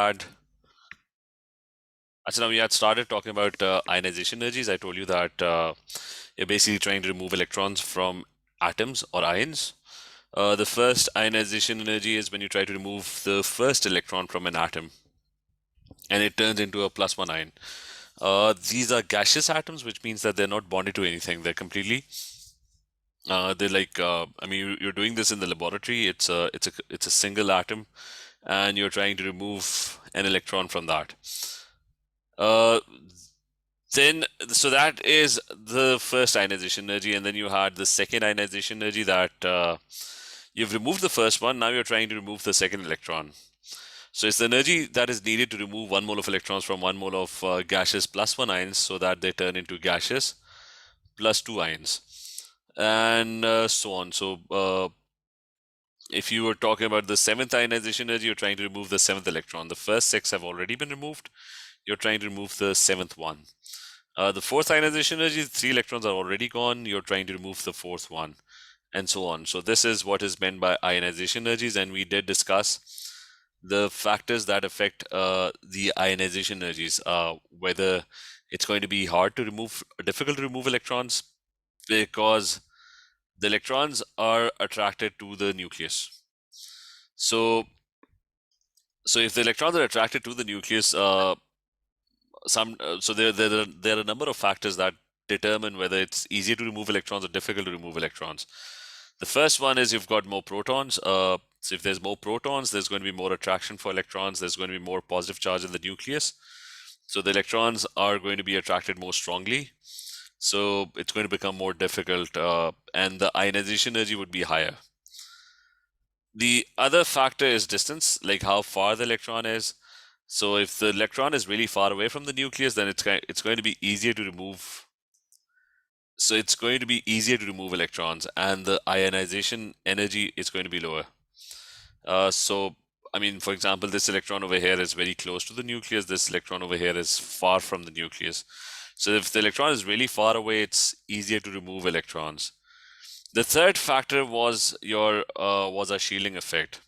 had started talking about ionization energies. I told you that you're basically trying to remove electrons from atoms or ions. The first ionization energy is when you try to remove the first electron from an atom and it turns into a +1 ion. These are gaseous atoms, which means that they're not bonded to anything. They're completely they're like you're doing this in the laboratory. It's a single atom, and you're trying to remove an electron from that. So that is the first ionization energy, and then you had the second ionization energy that you've removed the first one. Now you're trying to remove the second electron. So it's the energy that is needed to remove 1 mole of electrons from 1 mole of gaseous +1 ions, so that they turn into gaseous +2 ions, and so on. So if you were talking about the seventh ionization energy, you're trying to remove the seventh electron. The first 6 have already been removed. You're trying to remove the seventh one. The fourth ionization energy, 3 electrons are already gone. You're trying to remove the fourth one, and so on. So this is what is meant by ionization energies, and we did discuss the factors that affect the ionization energies, whether it's going to be difficult to remove electrons, because the electrons are attracted to the nucleus. So if the electrons are attracted to the nucleus, so there are a number of factors that determine whether it's easier to remove electrons or difficult to remove electrons. The first one is you've got more protons. So if there's more protons, there's going to be more attraction for electrons. There's going to be more positive charge in the nucleus. So the electrons are going to be attracted more strongly. So it's going to become more difficult, and the ionization energy would be higher. The other factor is distance, like how far the electron is. So if the electron is really far away from the nucleus, then it's going to be easier to remove. So it's going to be easier to remove electrons, and the ionization energy is going to be lower. For example, this electron over here is very close to the nucleus. This electron over here is far from the nucleus. So if the electron is really far away, it's easier to remove electrons. The third factor was a shielding effect,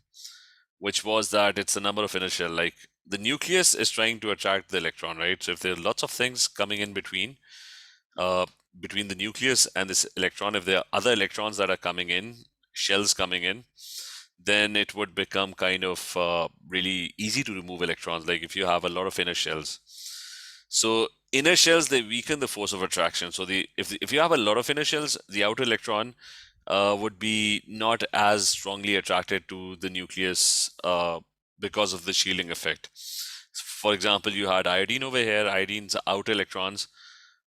which was that it's the number of inner shell. Like the nucleus is trying to attract the electron, right? So if there are lots of things coming in between the nucleus and this electron, if there are other electrons that are coming in, shells coming in, then it would become kind of really easy to remove electrons, like if you have a lot of inner shells. So inner shells, they weaken the force of attraction. So if you have a lot of inner shells, the outer electron would be not as strongly attracted to the nucleus because of the shielding effect. For example, you had iodine over here. Iodine's outer electrons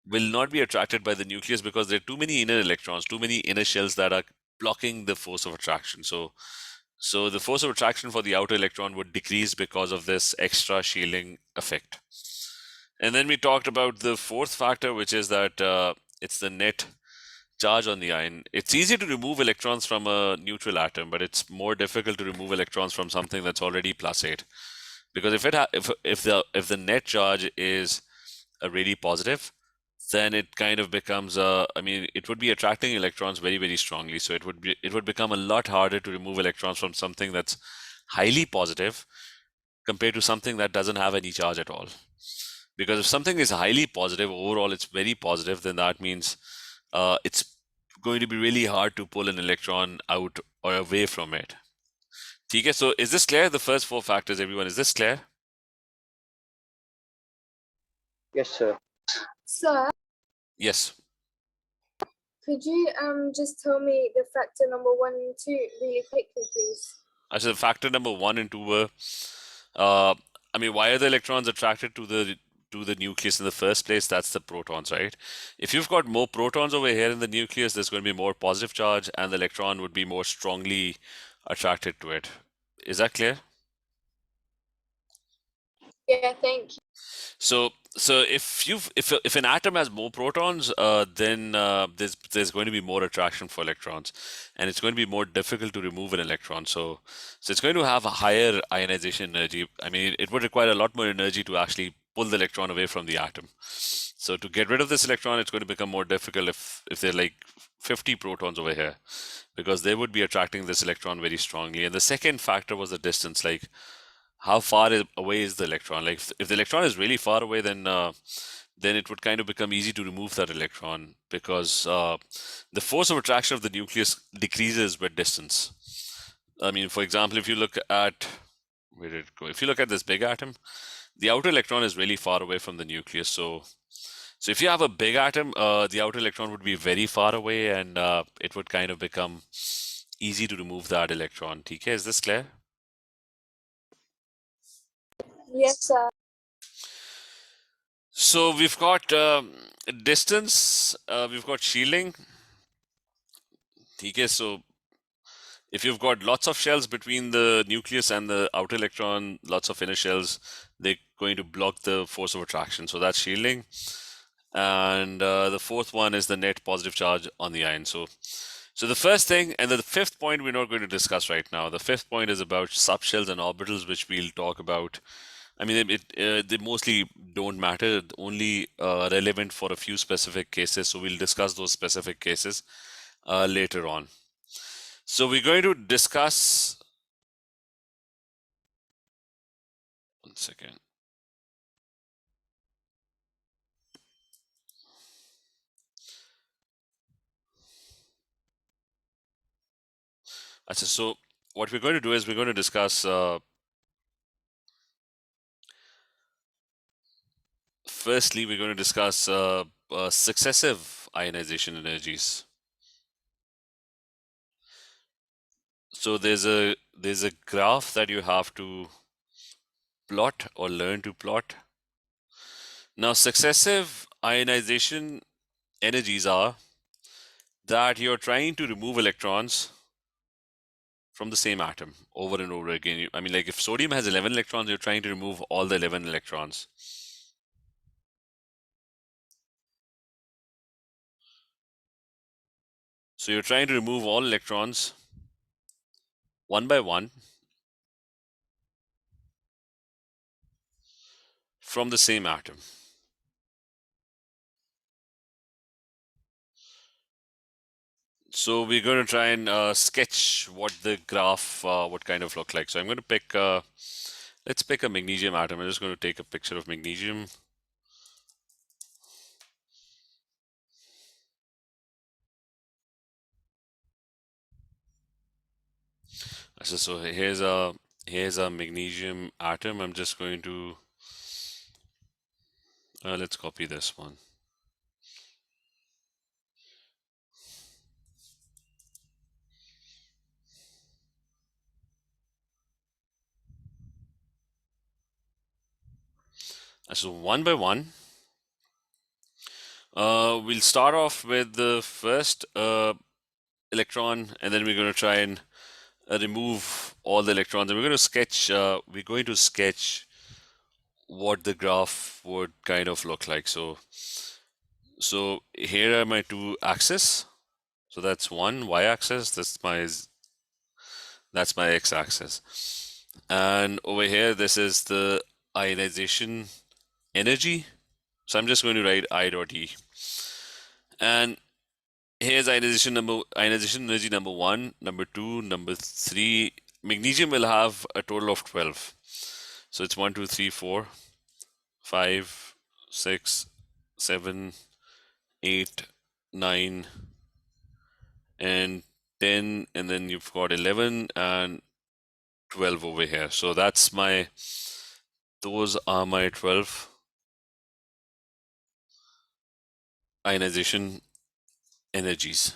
will not be attracted by the nucleus because there are too many inner electrons, too many inner shells that are blocking the force of attraction. So the force of attraction for the outer electron would decrease because of this extra shielding effect. And then we talked about the fourth factor, which is that it's the net charge on the ion. It's easy to remove electrons from a neutral atom, but it's more difficult to remove electrons from something that's already +8. Because if the net charge is really positive, then it kind of becomes it would be attracting electrons very, very strongly. So it would become a lot harder to remove electrons from something that's highly positive compared to something that doesn't have any charge at all. Because if something is highly positive, overall it's very positive, then that means it's going to be really hard to pull an electron out or away from it. Okay, so is this clear? The first 4 factors, everyone, is this clear? Yes, sir. Sir, Yes. could you just tell me the factor number 1 and 2 really quickly, please? So factor number 1 and 2 were, why are the electrons attracted to the nucleus in the first place? That's the protons, right? If you've got more protons over here in the nucleus, there's going to be more positive charge, and the electron would be more strongly attracted to it. Is that clear? Yeah, thank you. So if an atom has more protons, then there's going to be more attraction for electrons, and it's going to be more difficult to remove an electron. So it's going to have a higher ionization energy. It would require a lot more energy to actually pull the electron away from the atom. So to get rid of this electron, it's going to become more difficult if there are like 50 protons over here, because they would be attracting this electron very strongly. And the second factor was the distance, like how far away is the electron? Like if the electron is really far away, then it would kind of become easy to remove that electron, because the force of attraction of the nucleus decreases with distance. I mean, for example, if you look at, where did it go? If you look at this big atom, the outer electron is really far away from the nucleus. So if you have a big atom, the outer electron would be very far away, and it would kind of become easy to remove that electron. TK, is this clear? Yes, sir. So we've got distance, we've got shielding. Okay, so if you've got lots of shells between the nucleus and the outer electron, lots of inner shells, they're going to block the force of attraction. So that's shielding. And the fourth one is the net positive charge on the ion. So the first thing, and the fifth point we're not going to discuss right now. The fifth point is about subshells and orbitals, which we'll talk about. I mean, they mostly don't matter, only relevant for a few specific cases. So we'll discuss those specific cases later on. So we're going to discuss, one second. So what we're going to do is we're going to discuss, firstly, we're going to discuss successive ionization energies. So there's a graph that you have to plot or learn to plot. Now, successive ionization energies are that you're trying to remove electrons from the same atom over and over again. I mean, like if sodium has 11 electrons, you're trying to remove all the 11 electrons. So you're trying to remove all electrons one by one from the same atom. So we're going to try and sketch what the graph would kind of look like. So I'm going to pick, let's pick a magnesium atom. I'm just going to take a picture of magnesium. So here's a magnesium atom. I'm just going to, let's copy this one. So one by one, we'll start off with the first electron, and then we're going to try and remove all the electrons, and we're going to sketch what the graph would kind of look like. So here are my two axes. So that's one y-axis. That's my x-axis, and over here this is the ionization energy. So I'm just going to write I dot E, and here's ionization energy number 1, number 2, number 3. Magnesium will have a total of 12. So it's 1, 2, 3, 4, 5, 6, 7, 8, 9, and 10, and then you've got 11 and 12 over here. So those are my 12 ionization energies.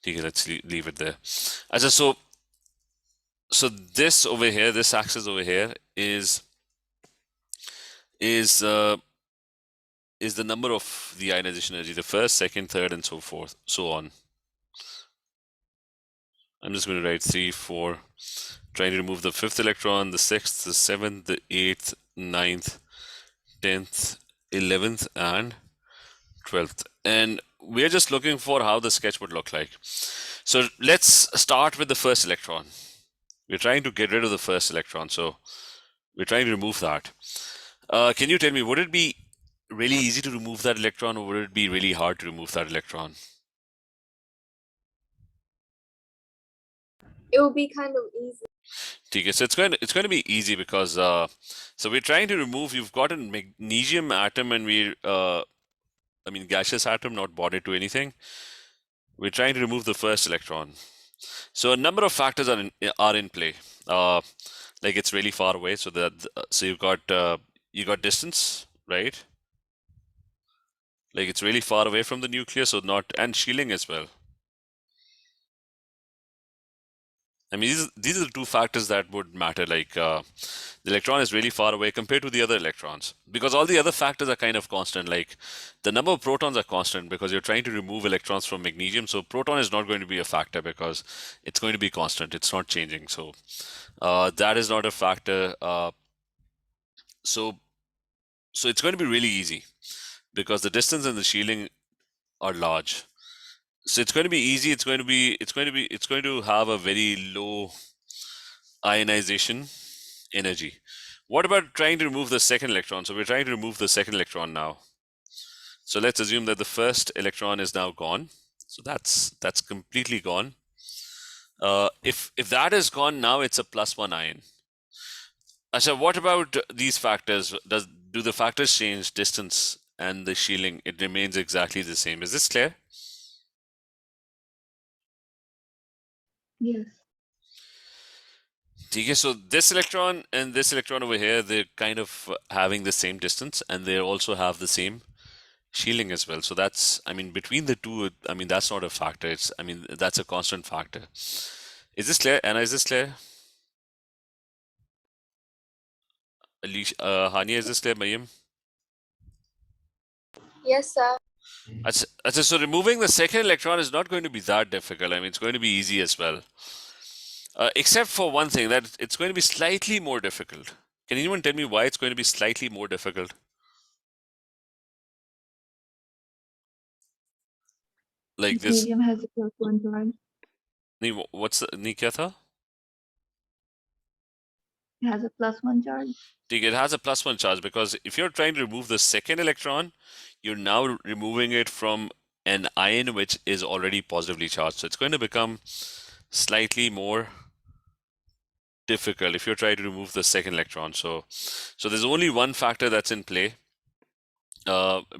Okay, let's leave it there. So this over here, this axis over here is the number of the ionization energy, the first, second, third, and so forth, so on. I'm just going to write 3, 4, trying to remove the 5th electron, the 6th, the 7th, the 8th, 9th, 10th, 11th, and 12th. And we're just looking for how the sketch would look like. So let's start with the first electron. We're trying to get rid of the first electron, so we're trying to remove that. Can you tell me, would it be really easy to remove that electron, or would it be really hard to remove that electron? It will be kind of easy. Okay, so it's going to be easy because so we're trying to remove. You've got a magnesium atom, and I mean gaseous atom, not bonded to anything. We're trying to remove the first electron. So a number of factors are in play. Uh, like it's really far away, so you got distance, right? Like it's really far away from the nucleus, so not and shielding as well. I mean, these are the two factors that would matter. Like the electron is really far away compared to the other electrons, because all the other factors are kind of constant. Like the number of protons are constant because you're trying to remove electrons from magnesium. So proton is not going to be a factor because it's going to be constant. It's not changing. So that is not a factor. So so it's going to be really easy because the distance and the shielding are large. So it's going to be easy. It's going to have a very low ionization energy. What about trying to remove the second electron? So we're trying to remove the second electron now. So let's assume that the first electron is now gone. So that's completely gone. If that is gone, now it's a +1 ion. So what about these factors? Do the factors change distance and the shielding? It remains exactly the same. Is this clear? Yes. Okay, so this electron and this electron over here, they're kind of having the same distance, and they also have the same shielding as well. So that's, I mean, between the two, I mean, that's not a factor. I mean, that's a constant factor. Is this clear? Anna, is this clear? Alicia, Hania, is this clear? Mayim? Yes, sir. So removing the second electron is not going to be that difficult. I mean, it's going to be easy as well. Except for one thing, that it's going to be slightly more difficult. Can anyone tell me why it's going to be slightly more difficult? Like this, Medium has a +1 charge. what's नहीं क्या था? It has a +1 charge. It has a +1 charge because if you're trying to remove the second electron, you're now removing it from an ion which is already positively charged. So it's going to become slightly more difficult if you're trying to remove the second electron. So there's only one factor that's in play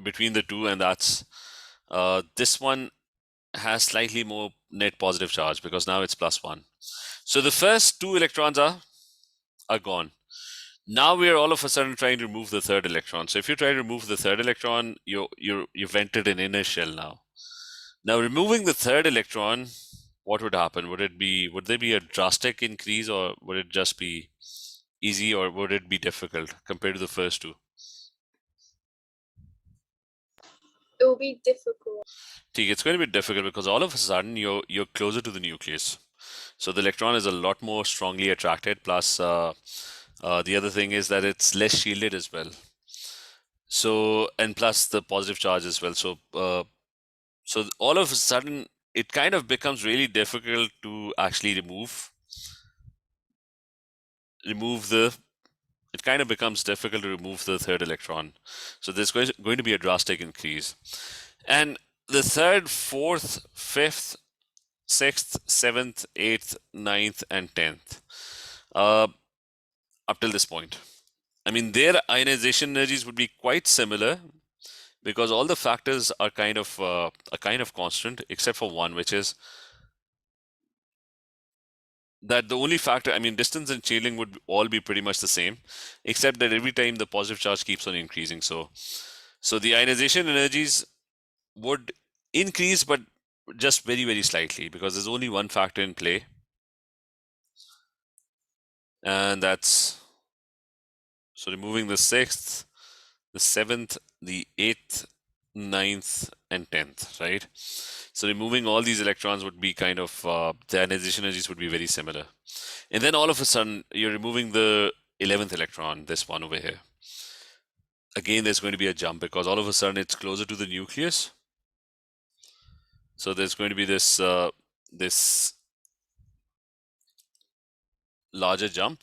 between the two, and that's this one has slightly more net positive charge because now it's +1. So the first two electrons are gone. Now we are all of a sudden trying to remove the third electron. So if you try to remove the third electron, you've entered an inner shell now. Now removing the third electron, what would happen? Would there be a drastic increase, or would it just be easy, or would it be difficult compared to the first two? It will be difficult. It's going to be difficult because all of a sudden you're closer to the nucleus. So the electron is a lot more strongly attracted. Plus, the other thing is that it's less shielded as well. So, and plus the positive charge as well. So, so all of a sudden it kind of becomes really difficult to actually remove the. It kind of becomes difficult to remove the third electron. So there's going to be a drastic increase, and the third, fourth, fifth, sixth, seventh, eighth, ninth, and 10th. Up till this point, I mean, their ionization energies would be quite similar because all the factors are kind of constant, except for one, which is that the only factor, I mean, distance and shielding would all be pretty much the same, except that every time the positive charge keeps on increasing. So the ionization energies would increase, but just very, very slightly because there's only one factor in play, and that's so removing the sixth, the seventh, the eighth, ninth, and 10th, right? So removing all these electrons would be kind of the ionization energies would be very similar. And then all of a sudden you're removing the 11th electron, this one over here. Again, there's going to be a jump because all of a sudden it's closer to the nucleus. So there's going to be this this larger jump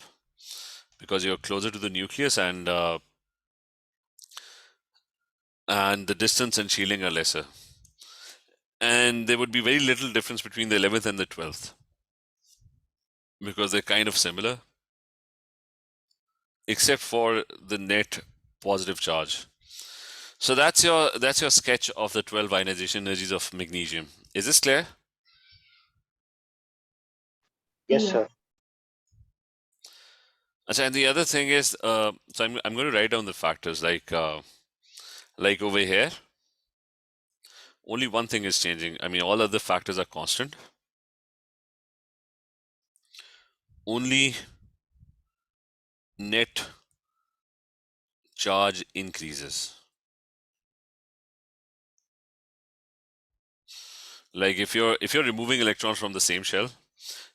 because you're closer to the nucleus, and the distance and shielding are lesser. And there would be very little difference between the 11th and the 12th. because they're kind of similar, except for the net positive charge. So that's your sketch of the 12 ionization energies of magnesium. Is this clear? Yes, Yes. sir. And the other thing is, so I'm going to write down the factors like over here. Only one thing is changing. I mean, all other factors are constant. Only net charge increases. Like if you're removing electrons from the same shell,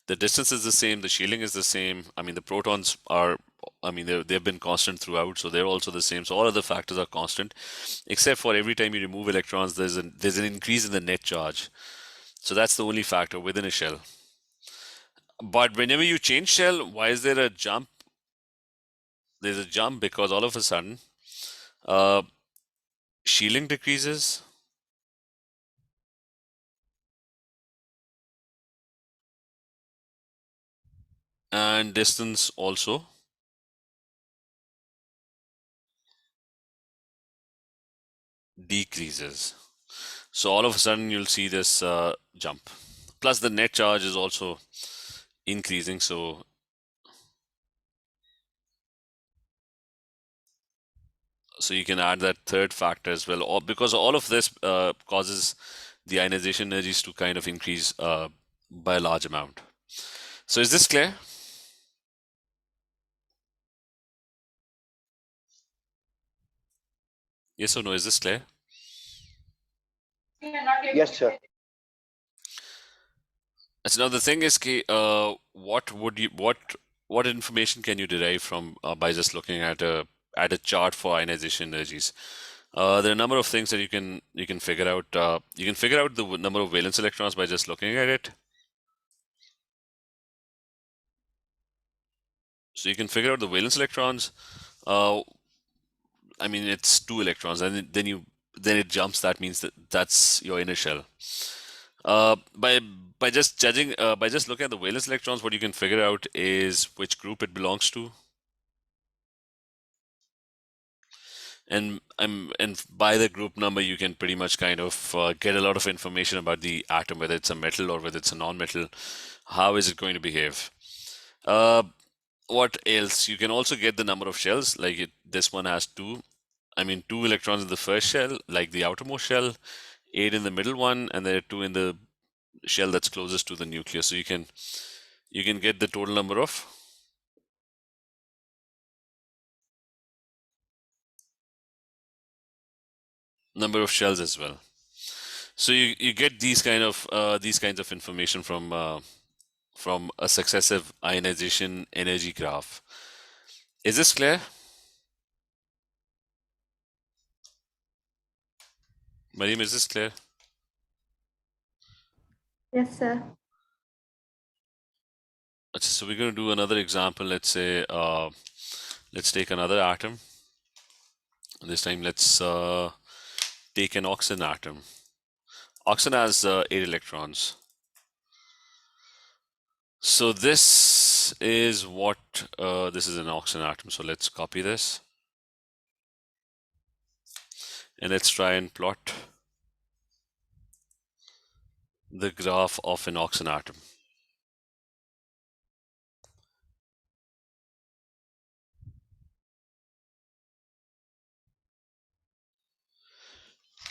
the distance is the same, the shielding is the same. I mean, the protons are, I mean, they've been constant throughout, so they're also the same. So all other factors are constant, except for every time you remove electrons, there's an increase in the net charge. So that's the only factor within a shell. But whenever you change shell, why is there a jump? There's a jump because all of a sudden, uh, shielding decreases, and distance also decreases. So all of a sudden you'll see this jump. Plus the net charge is also increasing. So you can add that third factor as well, because all of this causes the ionization energies to kind of increase by a large amount. So is this clear? Yes or no? Is this clear? Yes, sir. So now the thing is, what information can you derive from by just looking at a chart for ionization energies? There are a number of things that you can figure out. You can figure out the number of valence electrons by just looking at it. So you can figure out the valence electrons. I mean, it's 2 electrons, and then it jumps. That means that's your inner shell. By just looking at the valence electrons, what you can figure out is which group it belongs to. And by the group number, you can pretty much kind of get a lot of information about the atom, whether it's a metal or whether it's a non-metal. How is it going to behave? What else? You can also get the number of shells. Like this one has 2. I mean, 2 electrons in the first shell, like the outermost shell, 8 in the middle one, and there are 2 in the shell that's closest to the nucleus. So you can get the total number of shells as well. So you get these kinds of information from a successive ionization energy graph. Is this clear? Mariam, is this clear? Yes, sir. So we're going to do another example. Let's say let's take another atom. This time let's take an oxygen atom. Oxygen has 8 electrons. So this is what this is an oxygen atom. So let's copy this and let's try and plot the graph of an oxygen atom.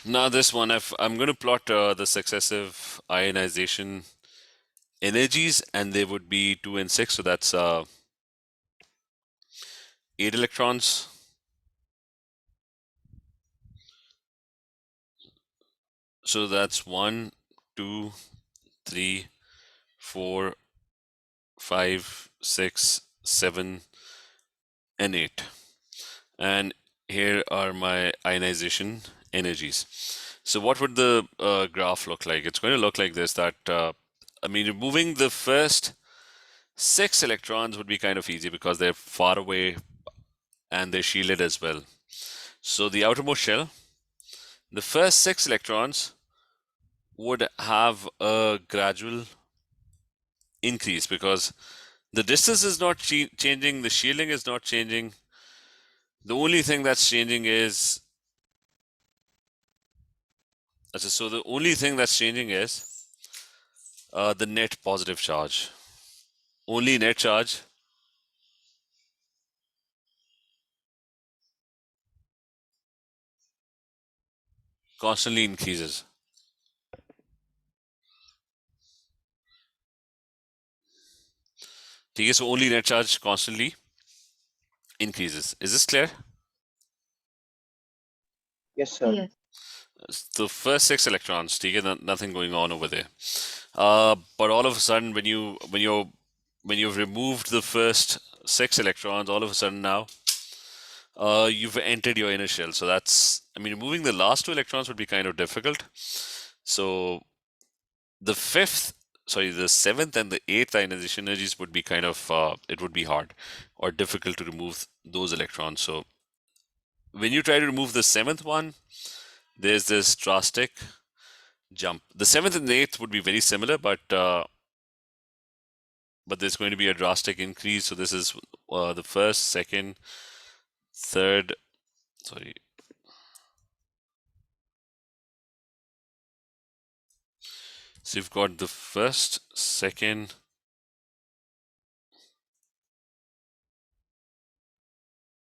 Now this one, I'm going to plot the successive ionization energies, and they would be 2 and 6. So that's 8 electrons. So that's 1, 2, 3, 4, 5, 6, 7, and 8. And here are my ionization energies. So what would the graph look like? It's going to look like this, that I mean, removing the first 6 electrons would be kind of easy because they're far away and they're shielded as well. So the outermost shell, the first 6 electrons would have a gradual increase because The distance is not changing, the shielding is not changing. The only thing that's changing is, so the only thing that's changing is the net positive charge. Only net charge constantly increases. Okay, so only net charge constantly increases. Is this clear? Yes, sir. Yes. The first 6 electrons, okay, nothing going on over there. But all of a sudden, when you've removed the first 6 electrons, all of a sudden now you've entered your inner shell. So that's, I mean, removing the last 2 electrons would be kind of difficult. So the 7th and the 8th ionization energies would be kind of, it would be hard or difficult to remove those electrons. So when you try to remove the 7th one, there's this drastic jump. The 7th and the 8th would be very similar, but there's going to be a drastic increase. So this is the first, second, third, sorry. So you've got the first, second,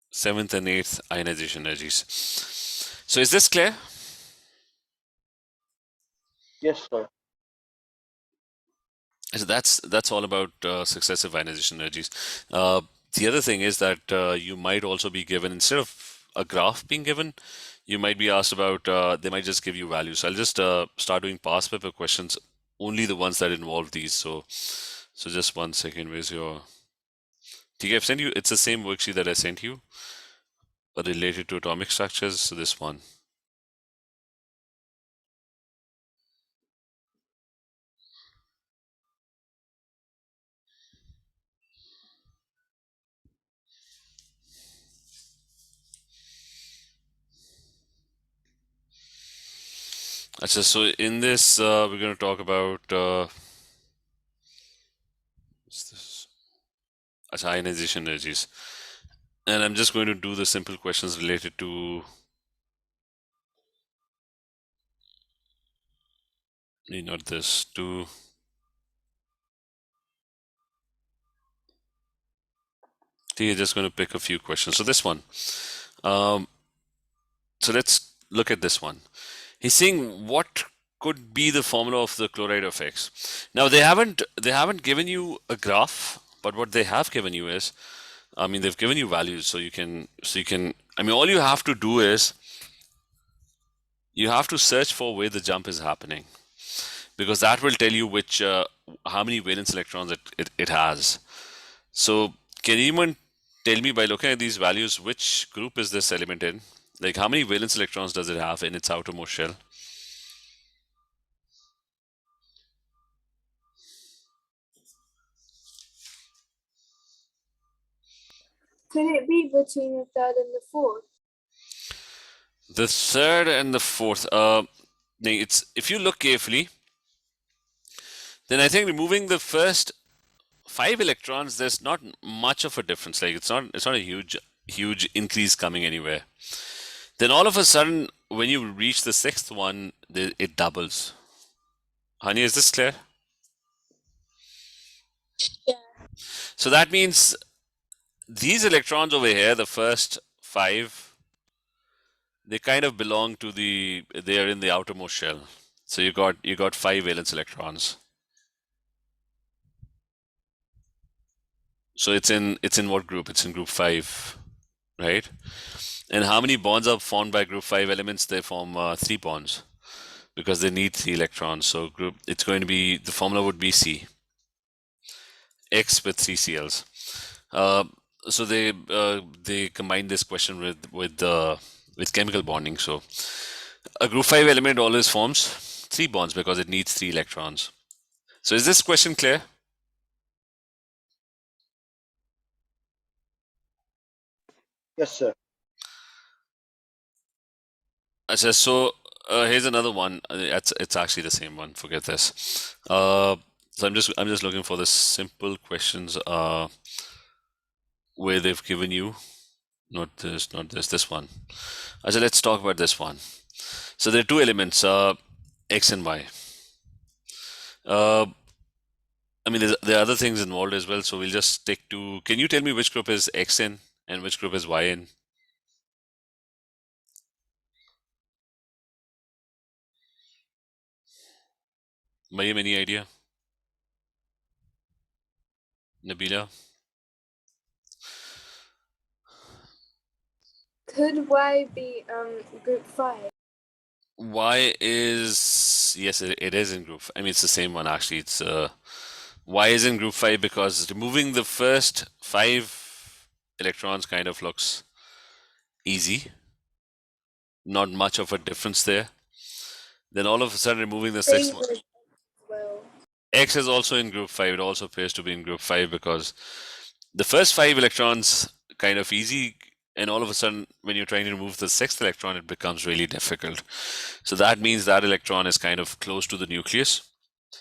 seventh, and 8th ionization energies. So is this clear? Yes, sir. So that's all about successive ionization energies. The other thing is that you might also be given, instead of a graph being given, you might be asked about, they might just give you values. So I'll just start doing past paper questions, only the ones that involve these. So just 1 second, where's your, okay, I've sent you, it's the same worksheet that I sent you, but related to atomic structures, so this one. So in this, we're going to talk about what's this? Ionization energies. And I'm just going to do the simple questions related to not this, to you're just going to pick a few questions. So this one. So let's look at this one. He's saying what could be the formula of the chloride of X. Now they haven't given you a graph, but what they have given you is, I mean, they've given you values, so you can I mean, all you have to do is you have to search for where the jump is happening, because that will tell you which how many valence electrons it has. So can anyone tell me, by looking at these values, which group is this element in? Like, how many valence electrons does it have in its outermost shell? Could it be between the third and the fourth? The third and the fourth. It's, if you look carefully, then I think removing the first 5 electrons, there's not much of a difference. Like, it's not a huge increase coming anywhere. Then all of a sudden, when you reach the 6th one, it doubles. Hani, is this clear? Yeah. So that means these electrons over here, the first 5, they kind of belong to they are in the outermost shell. So you got 5 valence electrons. So it's in what group? It's in group 5, right? And how many bonds are formed by group 5 elements? They form 3 bonds, because they need 3 electrons. So it's going to be, the formula would be C, X with 3 Cls. So they combine this question with chemical bonding. So a group 5 element always forms 3 bonds because it needs 3 electrons. So is this question clear? Yes, sir. So here's another one. It's actually the same one. Forget this. So I'm just looking for the simple questions where they've given you not this one. So let's talk about this one. So there are two elements, X and Y. I mean, there are other things involved as well, so we'll just stick to. Can you tell me which group is X in and which group is Y in? Mayim, any idea? Nabila? Could Y be group 5? Y is, yes, it is in group. I mean, it's the same one actually. It's Y is in group 5 because removing the first 5 electrons kind of looks easy. Not much of a difference there. Then all of a sudden removing the Same sixth one. with well. X is also in group 5. It also appears to be in group 5 because the first 5 electrons kind of easy, and all of a sudden when you're trying to remove the 6th electron it becomes really difficult. So that means that electron is kind of close to the nucleus.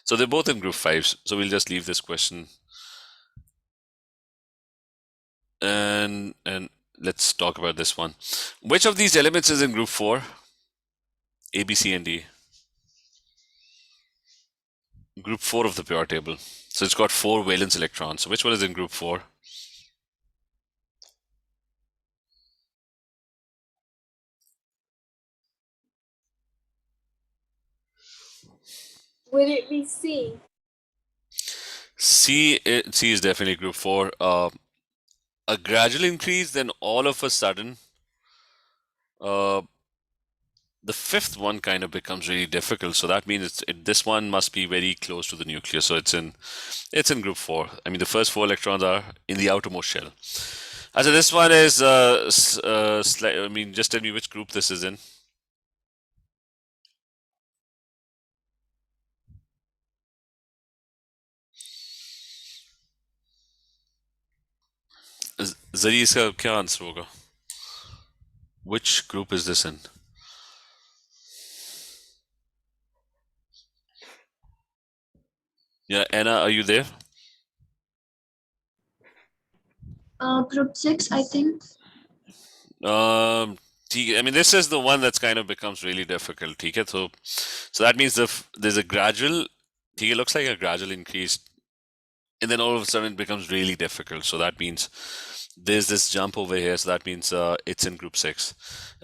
So they're both in group 5. So we'll just leave this question. And let's talk about this one. Which of these elements is in group 4? A, B, C, and D. Group 4 of the periodic table. So it's got 4 valence electrons. So which one is in group 4? Would it be C? C is definitely group 4. A gradual increase, then all of a sudden, the 5th one kind of becomes really difficult. So that means this one must be very close to the nucleus. So it's in group 4. I mean, the first 4 electrons are in the outermost shell. So this one is, I mean, just tell me which group this is in. जरी इसका क्या answer होगा? Which group is this in? Yeah, Anna, are you there? Group 6, I think. I mean, this is the one that's kind of becomes really difficult. Okay? So that means there's a gradual, it looks like a gradual increase, and then all of a sudden it becomes really difficult. So that means there's this jump over here. So that means it's in group 6.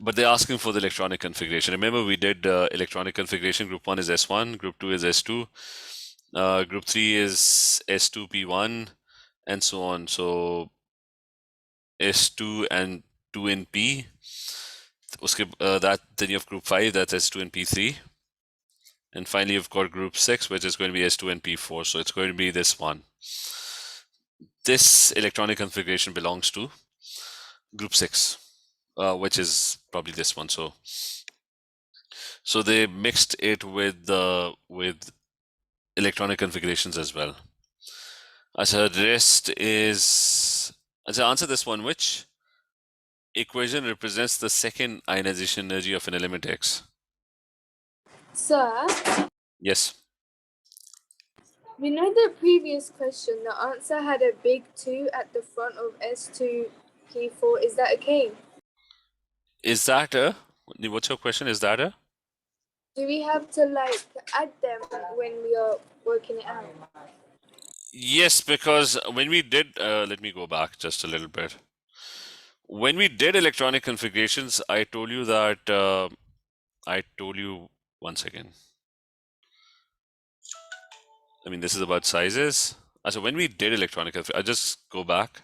But they're asking for the electronic configuration. Remember, we did electronic configuration. Group 1 is S1, group 2 is S2, group 3 is S2P1, and so on. So S2 and 2 in P. That then you have group 5, that's S2 and P3. And finally, you've got group 6, which is going to be S2 and P4. So it's going to be this one. This electronic configuration belongs to group 6, which is probably this one. So they mixed it with electronic configurations as well. So the rest is, answer this one. Which equation represents the second ionization energy of an element X? Sir, Yes. we know the previous question, the answer had a big 2 at the front of S2P4. Is that okay? Is that what's your question? Is that Do we have to like add them when we are working it out? Yes, because when we did, let me go back just a little bit. When we did electronic configurations, I told you that, one second. I mean, this is about sizes. So when we did electronic, I'll just go back.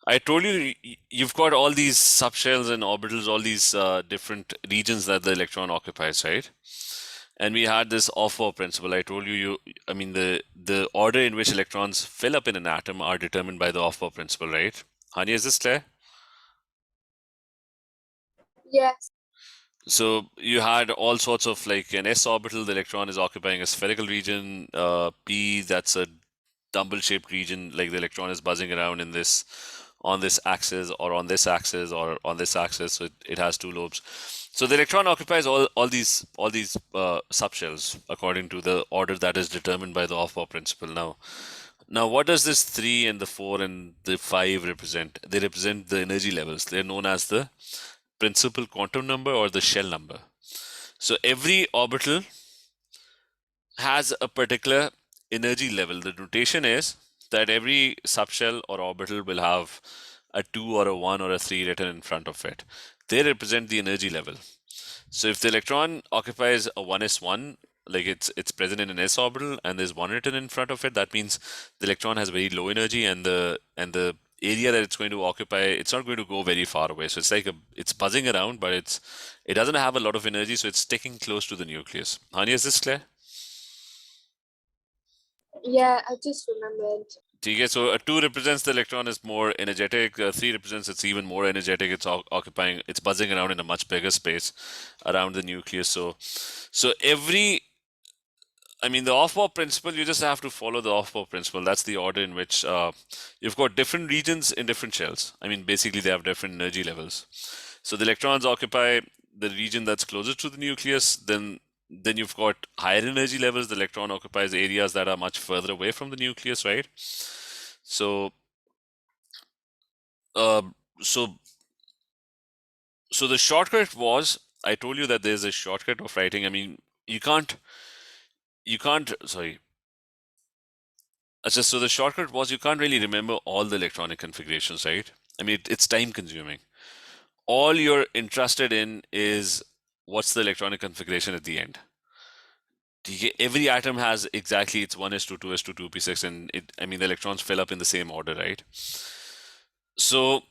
I told you you've got all these subshells and orbitals, all these different regions that the electron occupies, right? And we had this Aufbau principle. I told you, I mean, the order in which electrons fill up in an atom are determined by the Aufbau principle, right? Hania, is this clear? Yes. So you had all sorts of, like, an s orbital, the electron is occupying a spherical region. P, that's a dumbbell-shaped region, like the electron is buzzing around in this, on this axis or on this axis or on this axis. So it has 2 lobes. So the electron occupies all these subshells according to the order that is determined by the Aufbau principle. Now what does this 3 and the 4 and the 5 represent? They represent the energy levels. They're known as the principal quantum number or the shell number. So every orbital has a particular energy level. The notation is that every subshell or orbital will have a 2 or a 1 or a 3 written in front of it. They represent the energy level. So if the electron occupies a 1s1, like it's present in an s orbital and there's 1 written in front of it, that means the electron has very low energy, and the area that it's going to occupy, it's not going to go very far away. So it's like it's buzzing around, but it doesn't have a lot of energy, so it's sticking close to the nucleus. Hani, is this clear? Yeah, I just remembered. Okay, so a 2 represents the electron is more energetic. 3 represents it's even more energetic. It's occupying, it's buzzing around in a much bigger space around the nucleus. So every, I mean, the Aufbau principle, you just have to follow the Aufbau principle. That's the order in which you've got different regions in different shells. I mean, basically they have different energy levels. So the electrons occupy the region that's closest to the nucleus. Then you've got higher energy levels. The electron occupies areas that are much further away from the nucleus, right? So, uh, so, so the shortcut was, I told you that there's a shortcut of writing. I mean, you can't, sorry. So the shortcut was you can't really remember all the electronic configurations, right? I mean, it's time consuming. All you're interested in is what's the electronic configuration at the end. Every atom has exactly its 1s2, 2s2, 2p6, and I mean, the electrons fill up in the same order, right? So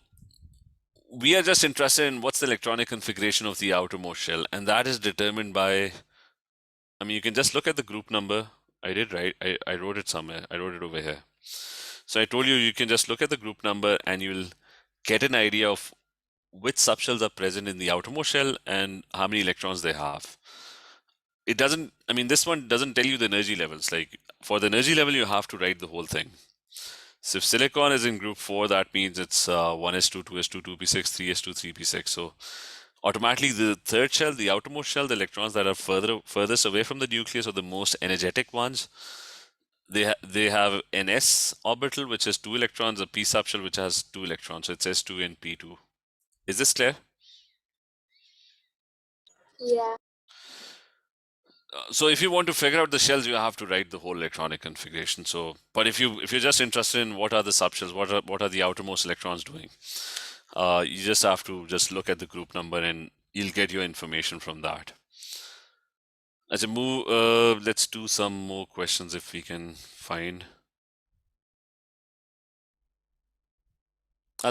we are just interested in what's the electronic configuration of the outermost shell, and that is determined by, I mean, you can just look at the group number. I did, right? I wrote it somewhere. I wrote it over here. So I told you, you can just look at the group number and you'll get an idea of which subshells are present in the outermost shell and how many electrons they have. It doesn't, I mean, this one doesn't tell you the energy levels. Like for the energy level, you have to write the whole thing. So if silicon is in group 4, that means it's 1s2, 2s2, 2p6, 3s2, 3p6. So automatically the third shell, the outermost shell, the electrons that are furthest away from the nucleus, or the most energetic ones, they have an s orbital which has 2 electrons, a p subshell which has 2 electrons. So it's s2 and p2. Is this clear? Yeah. So if you want to figure out the shells, you have to write the whole electronic configuration. So, but if you're just interested in what are the subshells, what are the outermost electrons doing, you just have to just look at the group number and you'll get your information from that. As a move, let's do some more questions if we can find.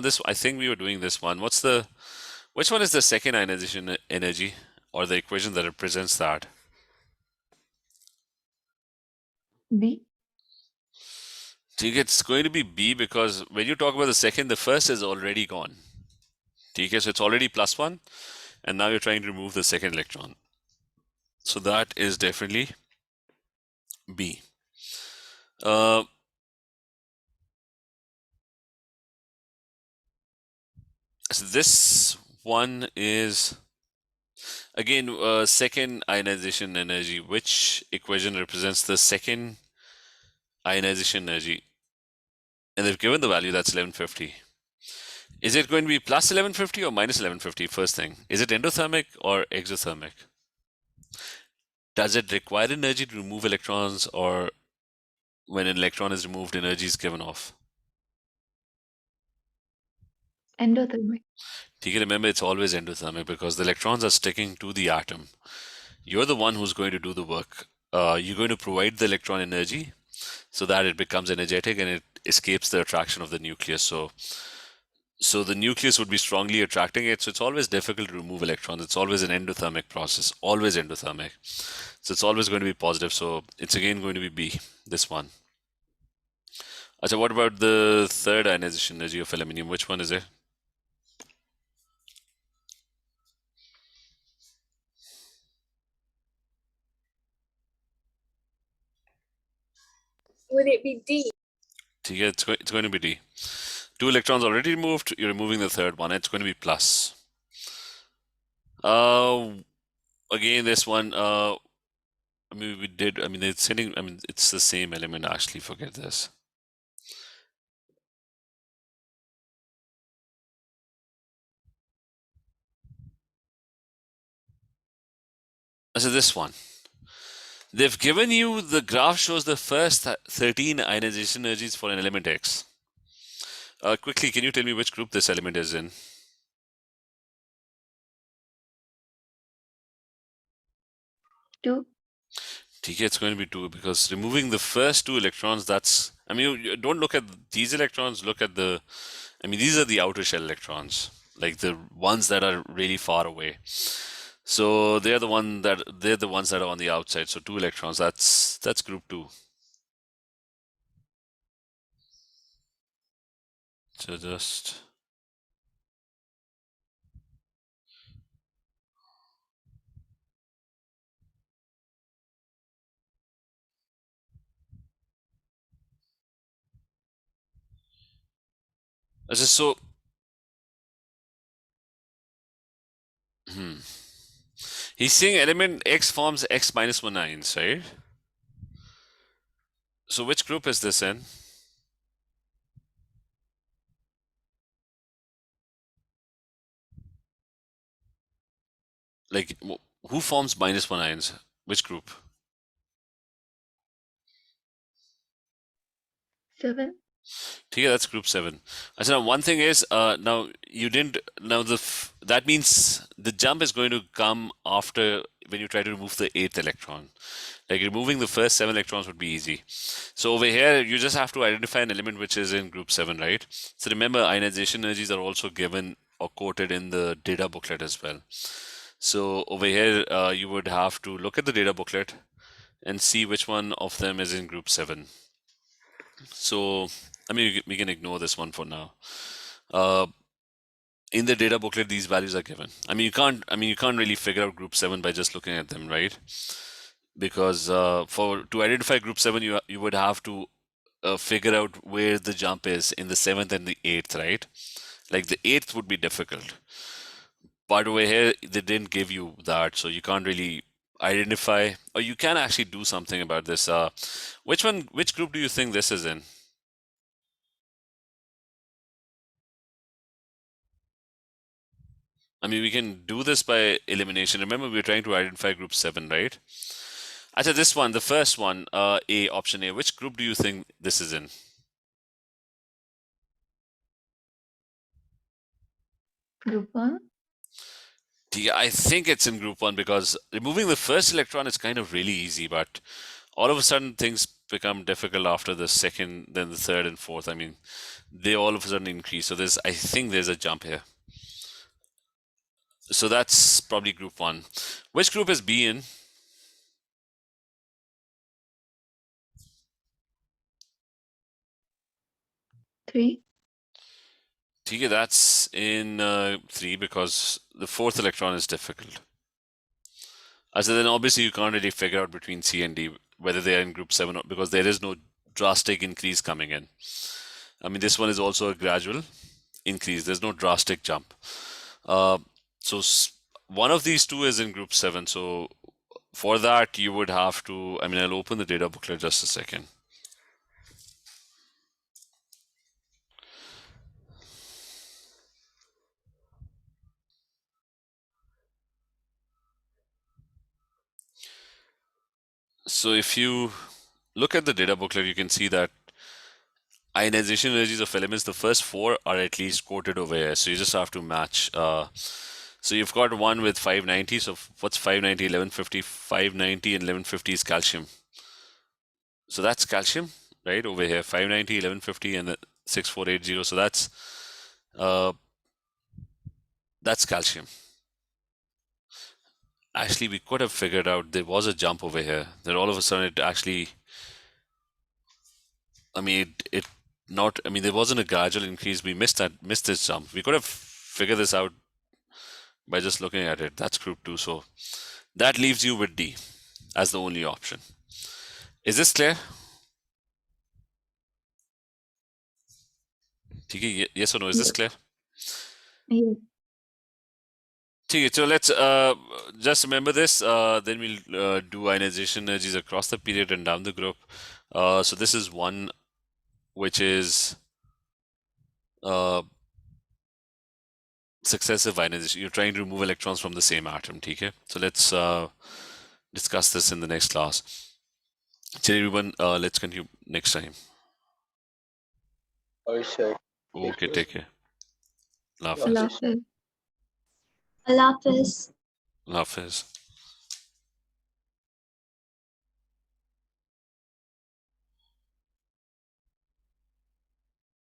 This, I think we were doing this one. Which one is the second ionization energy, or the equation that represents that? B. I think it's going to be B, because when you talk about the second, the first is already gone. Okay, so it's already +1, and now you're trying to remove the second electron. So that is definitely B. So this one is, again, second ionization energy. Which equation represents the second ionization energy? And they've given the value, that's 1150. Is it going to be plus 1150 or minus 1150? First thing, is it endothermic or exothermic? Does it require energy to remove electrons, or when an electron is removed, energy is given off? Endothermic. You can remember, it's always endothermic because the electrons are sticking to the atom. You're the one who's going to do the work. You're going to provide the electron energy so that it becomes energetic and it escapes the attraction of the nucleus. So the nucleus would be strongly attracting it. So it's always difficult to remove electrons. It's always an endothermic process, always endothermic. So it's always going to be positive. So it's again going to be B, this one. So what about the third ionization energy of aluminium? Which one is it? Would it be D? Yeah, it's going to be D. 2 electrons already removed. You're removing the third one. It's going to be plus. Again, this one, I mean, we did, I mean, it's hitting, I mean, it's the same element, actually, forget this. So this one, they've given you, the graph shows the first 13 ionization energies for an element X. Quickly, can you tell me which group this element is in? Two. TK, it's going to be 2 because removing the first 2 electrons, that's, I mean, you don't look at these electrons, look at the, I mean, these are the outer shell electrons, like the ones that are really far away. So they're the ones that are on the outside. So 2 electrons, that's group 2. So just this is so hmm. He's saying element X forms X minus 1 ions, right? So which group is this in? Like who forms minus 1 ions? Which group? 7. Yeah, that's group 7. So now one thing is, now you didn't, now that means the jump is going to come after when you try to remove the 8th electron. Like removing the first 7 electrons would be easy. So over here, you just have to identify an element which is in group 7, right? So remember, ionization energies are also given or quoted in the data booklet as well. So over here, you would have to look at the data booklet and see which one of them is in group 7. So, I mean, we can ignore this one for now. In the data booklet, these values are given. I mean, you can't really figure out group 7 by just looking at them, right? Because to identify group 7, you would have to figure out where the jump is in the 7th and the 8th, right? Like the 8th would be difficult. But over here, they didn't give you that, so you can't really identify, or you can actually do something about this. Which group do you think this is in? I mean, we can do this by elimination. Remember, we're trying to identify group 7, right? Actually, this one, the first one, option A, which group do you think this is in? Group 1. I think it's in group 1 because removing the first electron is kind of really easy, but all of a sudden things become difficult after the second, then the third and fourth. I mean, they all of a sudden increase. So I think there's a jump here. So that's probably group 1. Which group is B in? 3. Okay, that's in 3 because the fourth electron is difficult. So then obviously you can't really figure out between C and D whether they are in group 7 because there is no drastic increase coming in. I mean, this one is also a gradual increase. There's no drastic jump. So one of these two is in group 7. So for that, you would have to, I mean, I'll open the data booklet just a second. So if you look at the data booklet, you can see that ionization energies of elements, the first 4 are at least quoted over here. So you just have to match. So you've got one with 590. So what's 590, 1150? 590 and 1150 is calcium. So that's calcium, right? Over here, 590, 1150 and 6480. So that's calcium. Actually, we could have figured out there was a jump over here. Then all of a sudden it actually, I mean, it not, I mean, there wasn't a gradual increase. We missed this jump. We could have figured this out by just looking at it. That's group 2. So that leaves you with D as the only option. Is this clear? TK, yes or no? Is this clear? Yes. Okay, so let's just remember this. Then we'll do ionization energies across the period and down the group. So this is one which is successive ionization. You're trying to remove electrons from the same atom. Okay? So let's discuss this in the next class. So everyone, let's continue next time. Alright, sir. Okay, take care. Allah Allah Hafiz. Hafiz. Allah Hafiz. Allah Hafiz. Allah Hafiz.